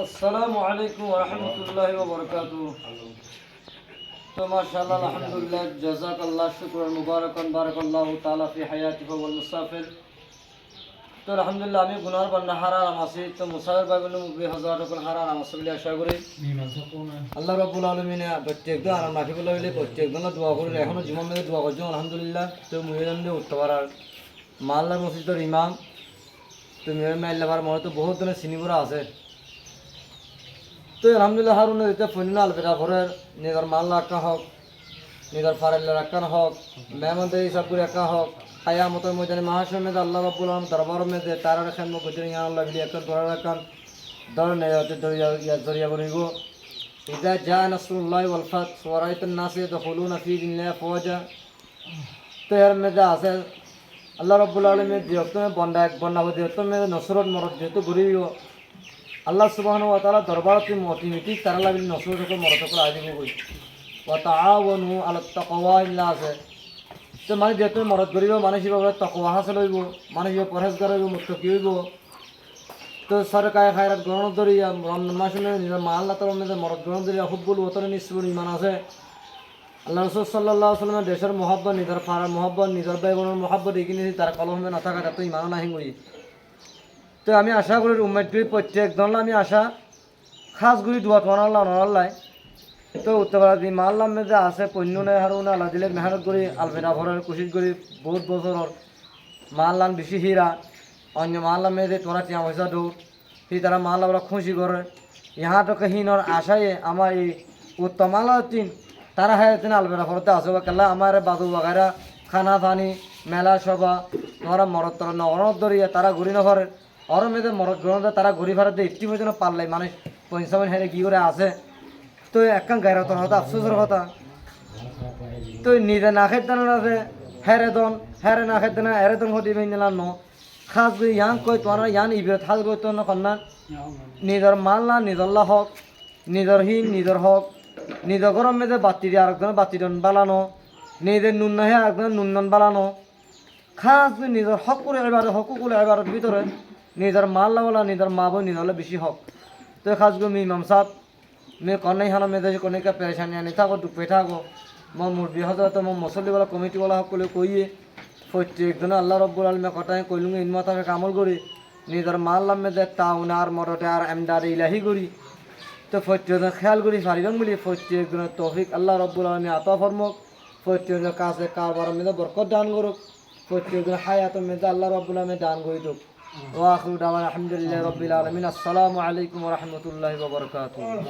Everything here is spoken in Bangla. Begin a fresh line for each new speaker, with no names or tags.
আসসালামু আলাইকুম ওয়া রাহমাতুল্লাহি ওয়া বারাকাতুহু। তো মাশাআল্লাহ আলহামদুলিল্লাহ জাযাকাল্লাহ শুকরান মুবারাকান বারাকাল্লাহু তাআলা ফি হায়াতিহি ওয়াল মুসাফির। তো আলহামদুলিল্লাহ আমি গুনার বান্না হারাম আছি। তো মুসাফির ভাই বোন মুগরি হাজার রকম হারাম আছে বলে আশা করি আল্লাহ রাব্বুল আলামিন প্রত্যেকজন আরাম রাখিবলৈ হলে প্রত্যেকজনের দোয়া করি। এখনো জীবন মেরে দোয়া করছি আলহামদুলিল্লাহ। তো মুহিদান দিয়ে উঠতে পারার মাল্লা মসজিদের ইমাম তো মেয়ের মাইল্লাবার মনে তো বহুত ধরনের সিনিবরা আছে। তো আলহামদুলিল্লাহ হারুন এটা ফৈন আলবেরা ভরের নিজের মাল্লা রাখা হোক, নিজের ফারেল্লা রাখান হোক, মেহমানদের হিসাব করে রাখা হোক, হায়া মতো ময়দানে মহাশয় মেয়েদের আল্লাহ রাব্বুল আলামিন দরবার মেয়েদে তারা রাখান গজরে ইয়া আল্লাহ বিলি একটা ধরা রাখান ধর নেয়াতে দরিয়া বনিব। ইদা জা নাসরুল্লাহি ওয়াল ফাত ওয়া রাআইতান নাস ইয়াদখুলুনা ফি দিনিল্লাহি আফওয়াজা। তো এর মেয়েদে আছে আল্লাহ রাব্বুল আলামিন যেহেতু বন্ডা এক বন্যা হতে যেহেতু মেয়েদের নসরত মরদ যেহেতু ঘুরিব আল্লাহ সুবহানাহু ওয়া তাআলা দরবারতে মতিমিতি তারা লাগি নসরত করে মরদ করে আইব কই ওয়া তাআওয়ানু আলাত তাকওয়া ইল্লা আছে। তো মানে যেহেতু মরদ ঘুরিব মানুষ হিসাবে তাকওয়া হাসিল হইব, মানুষ হিসাবে পরহেজগার হইব, মুত্তাকি হইব। তো সরকার খায়রাত গ্রহণ করিয়া রমজান মাসে নিজের মা আল্লাহ তাআলার মধ্যে মরদ গ্রহণ করিয়া হুব্বুল ওয়াতানি নিসবুল ঈমান আছে। আল্লাহ রাসূল সাল্লাল্লাহু আলাইহি ওয়াসাল্লামের দেশের মহব্বত, নিজের ফারার মহব্বত, নিজের ভাই বোনের মহব্বত এগিয়ে নিয়ে তার কলমে না থাকা তাতে ইমানও নাহি করি। তো আমি আশা করি উম্মতটি প্রত্যেক দল আমি আশা খাস গুলি দোয়া আল্লাহ নল্লাই। তো উত্তর পাড়া মাল্লাম মেজে আছে পণ্যনে হারুন আল্লাহ দিলে মেহনত করি আলবেরা ভরার কোশিশ করি বহুত বছর মাল্লাম বেশি হীরা অন্য মাল্লাম মেজে তোরা টিয়া পয়সা দৌড় সেই তারা মাল্লা ওরা খুশি করে ইহা তো হিনর আশায় আমার এই উত্তম মাল্লা তিন তারা হ্যাঁ তিন আলবেরা ভরতে আসো কেলা আমার বাদু বাগারা খানা পানি মেলা সভা তোমরা মরদ তোর নগরত দরিয়া তারা ঘুরি নভরে অর মেয়েদের মরদ গ্রহণ তারা ঘুরি ভাড়াতে একটি পর্যন্ত পারলাই মানে পঞ্চাশ হেরে কি করে আসে। তো একখান গায়রতর কথা আফসোসের কথা। তো নিজে না খেতে না আছে হেরে দন হেরে না খেতে না হেরে দন ঘটি নিলাম ন খাস ইয়ান কই তোমার ইয়ান ইবিরত হাল কই তো না নিজের মাল না নিজল্লা হক নিজের হীন নিজের হক নিজের গরম মেয়েদের বাতি দিয়ে আরেকজনের বাতি দন বালানো নিজের নুন হে আরেকজনের নুন দন বালানো খাস নিজের হক করে এবার হকুকুল এবার ভিতরে নিজের মাল্লা বলা নিজের মা বোন নিজের বেশি হক। তো খাস গো মি ইমাম সাহেব मैं कौन नहीं हाना मेरे को का परेशानी नहीं था को दुख बैठा को मैं मुर्बी होता तो मैं मसली वाला कमिटी वाला को कोई प्रत्येक दिन अल्लाह रब्बुल आलमीन कटाएं कोई लूँगे इन माता में कामल करी निधर माल्लाम में देखता उनार मरटे आर एमदार इलाही करी। तो प्रत्येक दिन ख्याल करी फारिगम मिली प्रत्येक दिन तौफिक अल्लाह रब्बुल आलमीन आता फरमक प्रत्येक दिन कासे कारबार में बरकत दान करो प्रत्येक दिन हायात में अल्लाह रब्बुल आलमीन दान करी दो। वाखिरु दावाना अल्हम्दुलिल्लाहि रब्बिल आलमीन। अस्सलामु अलैकुम व रहमतुल्लाहि व बरकातुहू।